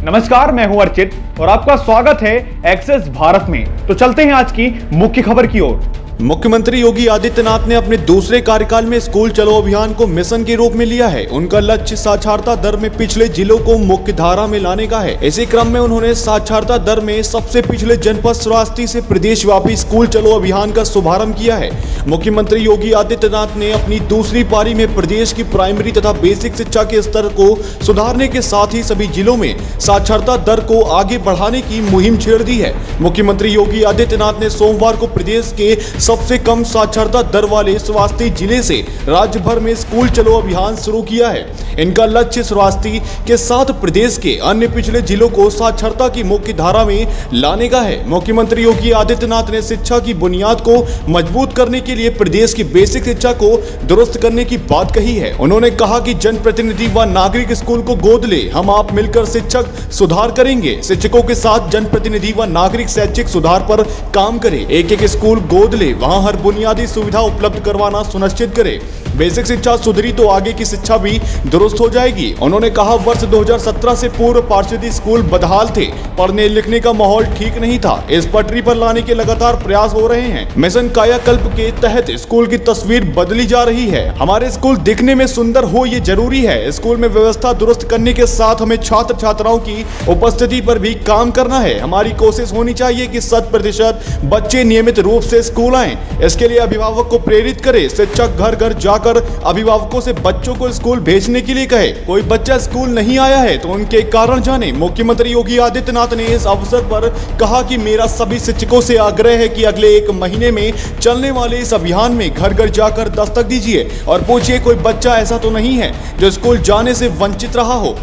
नमस्कार, मैं हूं अर्चित और आपका स्वागत है एक्सेस भारत में। तो चलते हैं आज की मुख्य खबर की ओर। मुख्यमंत्री योगी आदित्यनाथ ने अपने दूसरे कार्यकाल में स्कूल चलो अभियान को मिशन के रूप में लिया है। उनका लक्ष्य साक्षरता दर में पिछले जिलों को मुख्य धारा में लाने का है। इसी क्रम में उन्होंने साक्षरता दर में सबसे पिछले जनपद श्रावस्ती से प्रदेशव्यापी स्कूल चलो अभियान का शुभारंभ किया है। मुख्यमंत्री योगी आदित्यनाथ ने अपनी दूसरी पारी में प्रदेश की प्राइमरी तथा बेसिक शिक्षा के स्तर को सुधारने के साथ ही सभी जिलों में साक्षरता दर को आगे बढ़ाने की मुहिम छेड़ दी है। मुख्यमंत्री योगी आदित्यनाथ ने सोमवार को प्रदेश के सबसे कम साक्षरता दर वाले श्रावस्ती जिले से राज्य भर में स्कूल चलो अभियान शुरू किया है। इनका लक्ष्य श्रावस्ती के साथ प्रदेश के अन्य पिछड़े जिलों को साक्षरता की मुख्य धारा में लाने का है। मुख्यमंत्री योगी आदित्यनाथ ने शिक्षा की बुनियाद को मजबूत करने के लिए प्रदेश की बेसिक शिक्षा को दुरुस्त करने की बात कही है। उन्होंने कहा कि जनप्रतिनिधि व नागरिक स्कूल को गोद ले, हम आप मिलकर शिक्षक सुधार करेंगे। शिक्षकों के साथ जनप्रतिनिधि व नागरिक शैक्षिक सुधार पर काम करें। एक एक स्कूल गोद ले, वहां हर बुनियादी सुविधा उपलब्ध करवाना सुनिश्चित करें। बेसिक शिक्षा सुधरी तो आगे की शिक्षा भी दुरुस्त हो जाएगी। उन्होंने कहा, वर्ष 2017 से पूर्व पार्षदी स्कूल बदहाल थे, पढ़ने लिखने का माहौल ठीक नहीं था। इस पटरी पर लाने के लगातार प्रयास हो रहे हैं। मिशन कायाकल्प के तहत स्कूल की तस्वीर बदली जा रही है। हमारे स्कूल दिखने में सुंदर हो ये जरूरी है। स्कूल में व्यवस्था दुरुस्त करने के साथ हमें छात्र छात्राओं की उपस्थिति पर भी काम करना है। हमारी कोशिश होनी चाहिए कि 100% बच्चे नियमित रूप से स्कूल आएं। इसके लिए अभिभावक को प्रेरित करें। शिक्षक घर घर जाकर अभिभावकों से बच्चों को स्कूल भेजने के लिए कहे। कोई बच्चा स्कूल नहीं आया है तो उनके कारण जाने। मुख्यमंत्री योगी आदित्यनाथ ने इस अवसर पर कहा कि मेरा सभी शिक्षकों से आग्रह है कि अगले 1 महीने में चलने वाले इस अभियान में घर घर जाकर दस्तक दीजिए और पूछिए, कोई बच्चा ऐसा तो नहीं है जो स्कूल जाने से वंचित रहा हो।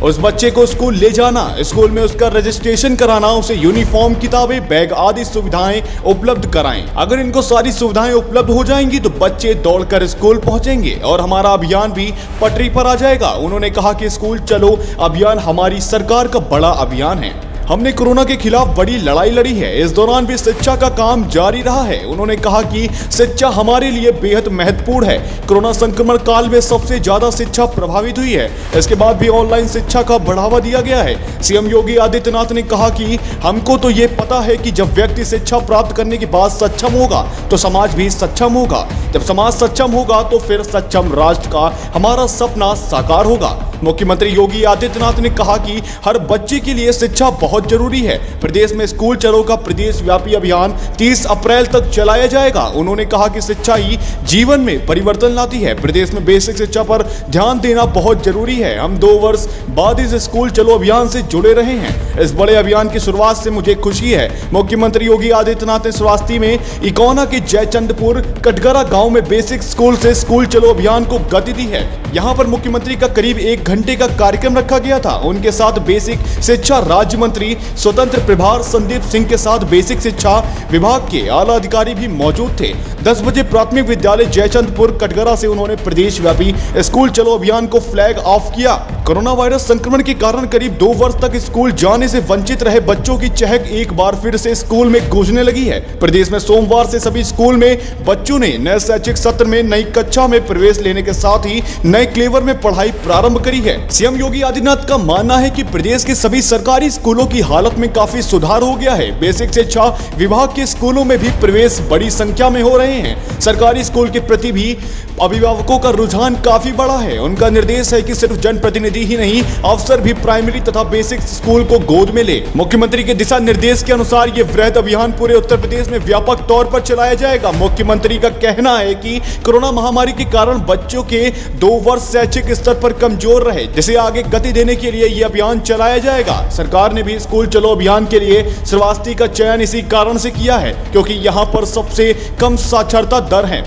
उस बच्चे को स्कूल ले जाना, स्कूल में उसका रजिस्ट्रेशन कराना, उसे यूनिफॉर्म, किताबें, बैग आदि सुविधाएं उपलब्ध कराएं। अगर इनको सारी सुविधाएं उपलब्ध हो जाएंगी तो बच्चे दौड़कर स्कूल पहुंचेंगे और हमारा अभियान भी पटरी पर आ जाएगा। उन्होंने कहा कि स्कूल चलो अभियान हमारी सरकार का बड़ा अभियान है। हमने कोरोना के खिलाफ बड़ी लड़ाई लड़ी है। इस दौरान भी शिक्षा का काम जारी रहा है। उन्होंने कहा कि शिक्षा हमारे लिए बेहद महत्वपूर्ण है। कोरोना संक्रमण काल में सबसे ज्यादा शिक्षा प्रभावित हुई है। इसके बाद भी ऑनलाइन शिक्षा का बढ़ावा दिया गया है। सीएम योगी आदित्यनाथ ने कहा कि हमको तो ये पता है कि जब व्यक्ति शिक्षा प्राप्त करने के बाद सक्षम होगा तो समाज भी सक्षम होगा। जब समाज सक्षम होगा तो फिर सक्षम राष्ट्र का हमारा सपना साकार होगा। मुख्यमंत्री योगी आदित्यनाथ ने कहा कि हर बच्चे के लिए शिक्षा बहुत जरूरी है। प्रदेश में स्कूल चलो का प्रदेश व्यापी अभियान 30 अप्रैल तक चलाया जाएगा। उन्होंने कहा कि शिक्षा ही जीवन में परिवर्तन लाती है। प्रदेश में बेसिक शिक्षा पर ध्यान देना बहुत जरूरी है। हम 2 वर्ष बाद इस स्कूल चलो अभियान से जुड़े रहे हैं। इस बड़े अभियान की शुरुआत से मुझे खुशी है। मुख्यमंत्री योगी आदित्यनाथ ने श्रावस्ती में इकोना के जयचंदपुर कटघरा गाँव में बेसिक स्कूल से स्कूल चलो अभियान को गति दी है। यहाँ पर मुख्यमंत्री का करीब 1 घंटे का कार्यक्रम रखा गया था। उनके साथ बेसिक शिक्षा राज्य मंत्री स्वतंत्र प्रभार संदीप सिंह के साथ बेसिक शिक्षा विभाग के आला अधिकारी भी मौजूद थे। 10 बजे प्राथमिक विद्यालय जयचंदपुर कटघरा से उन्होंने प्रदेश व्यापी स्कूल चलो अभियान को फ्लैग ऑफ किया। कोरोना वायरस संक्रमण के कारण करीब 2 वर्ष तक स्कूल जाने से वंचित रहे बच्चों की चहक एक बार फिर से स्कूल में गूंजने लगी है। प्रदेश में सोमवार से सभी स्कूल में बच्चों ने नए शैक्षिक सत्र में नई कक्षा में प्रवेश लेने के साथ ही नए क्लेवर में पढ़ाई प्रारंभ करी है। सीएम योगी आदित्यनाथ का मानना है कि प्रदेश के सभी सरकारी स्कूलों की हालत में काफी सुधार हो गया है। बेसिक शिक्षा विभाग के स्कूलों में भी प्रवेश बड़ी संख्या में हो रहे हैं। सरकारी स्कूल के प्रति भी अभिभावकों का रुझान काफी बड़ा है। उनका निर्देश है कि सिर्फ जनप्रतिनिधि ही नहीं, अफसर भी प्राइमरी तथा बेसिक स्कूल को गोद में ले। मुख्यमंत्री के दिशा निर्देश के अनुसार ये वृहद अभियान पूरे उत्तर प्रदेश में व्यापक तौर पर चलाया जाएगा। मुख्यमंत्री का कहना है कि कोरोना महामारी के कारण बच्चों के 2 वर्ष शैक्षिक स्तर पर कमजोर रहे, जिसे आगे गति देने के लिए यह अभियान चलाया जाएगा। सरकार ने भी स्कूल चलो अभियान के लिए श्रावस्ती का चयन इसी कारण से किया है क्योंकि यहाँ पर सबसे कम साक्षरता दर है।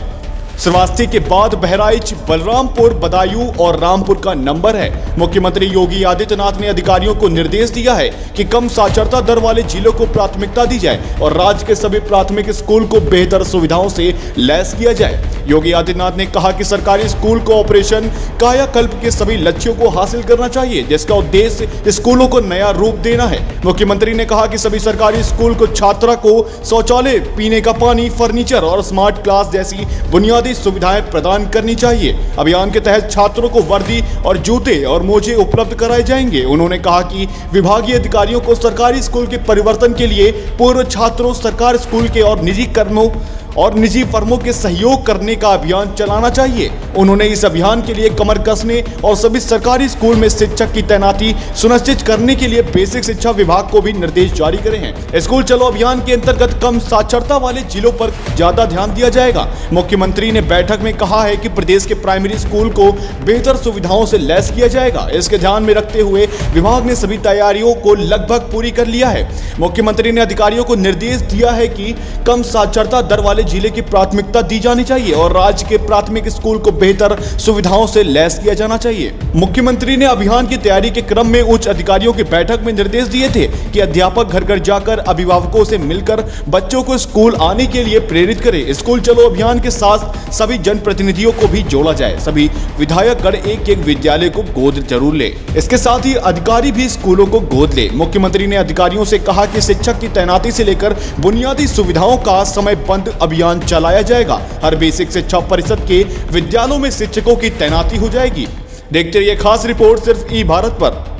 श्रावस्ती के बाद बहराइच, बलरामपुर, बदायूं और रामपुर का नंबर है। मुख्यमंत्री योगी आदित्यनाथ ने अधिकारियों को निर्देश दिया है कि कम साक्षरता दर वाले जिलों को प्राथमिकता दी जाए और राज्य के सभी प्राथमिक स्कूल को बेहतर सुविधाओं से लैस किया जाए। योगी आदित्यनाथ ने कहा कि सरकारी स्कूल को ऑपरेशन कायाकल्प के सभी लक्ष्यों को हासिल करना चाहिए, जिसका उद्देश्य स्कूलों को नया रूप देना है। मुख्यमंत्री ने कहा कि सभी सरकारी स्कूल को छात्रा को शौचालय, पीने का पानी, फर्नीचर और स्मार्ट क्लास जैसी बुनियादी बुनियादी सुविधाएं प्रदान करनी चाहिए। अभियान के तहत छात्रों को वर्दी और जूते और मोजे उपलब्ध कराए जाएंगे। उन्होंने कहा कि विभागीय अधिकारियों को सरकारी स्कूल के परिवर्तन के लिए पूर्व छात्रों, सरकारी स्कूल के और निजी फर्मों के सहयोग करने का अभियान चलाना चाहिए। उन्होंने इस अभियान के लिए कमर कसने और सभी सरकारी स्कूल में शिक्षक की तैनाती सुनिश्चित करने के लिए बेसिक शिक्षा विभाग को भी निर्देश जारी करे हैं। स्कूल चलो अभियान के अंतर्गत कम साक्षरता वाले जिलों पर ज्यादा ध्यान दिया जाएगा। मुख्यमंत्री ने बैठक में कहा है कि प्रदेश के प्राइमरी स्कूल को बेहतर सुविधाओं से लैस किया जाएगा। इसके ध्यान में रखते हुए विभाग ने सभी तैयारियों को लगभग पूरी कर लिया है। मुख्यमंत्री ने अधिकारियों को निर्देश दिया है कि कम साक्षरता दर वाले जिले की प्राथमिकता दी जानी चाहिए और राज्य के प्राथमिक स्कूल को बेहतर सुविधाओं से लैस किया जाना चाहिए। मुख्यमंत्री ने अभियान की तैयारी के क्रम में उच्च अधिकारियों की बैठक में निर्देश दिए थे कि अध्यापक घर घर जाकर अभिभावकों से मिलकर बच्चों को स्कूल आने के लिए प्रेरित करें। स्कूल चलो अभियान के साथ सभी जनप्रतिनिधियों को भी जोड़ा जाए। सभी विधायकगण एक एक विद्यालय को गोद जरूर ले। इसके साथ ही अधिकारी भी स्कूलों को गोद ले। मुख्यमंत्री ने अधिकारियों से कहा कि शिक्षक की तैनाती से लेकर बुनियादी सुविधाओं का समयबद्ध अभियान चलाया जाएगा। हर बेसिक शिक्षा परिषद के विद्यालयों में शिक्षकों की तैनाती हो जाएगी। देखते रहिए खास रिपोर्ट सिर्फ ई भारत पर।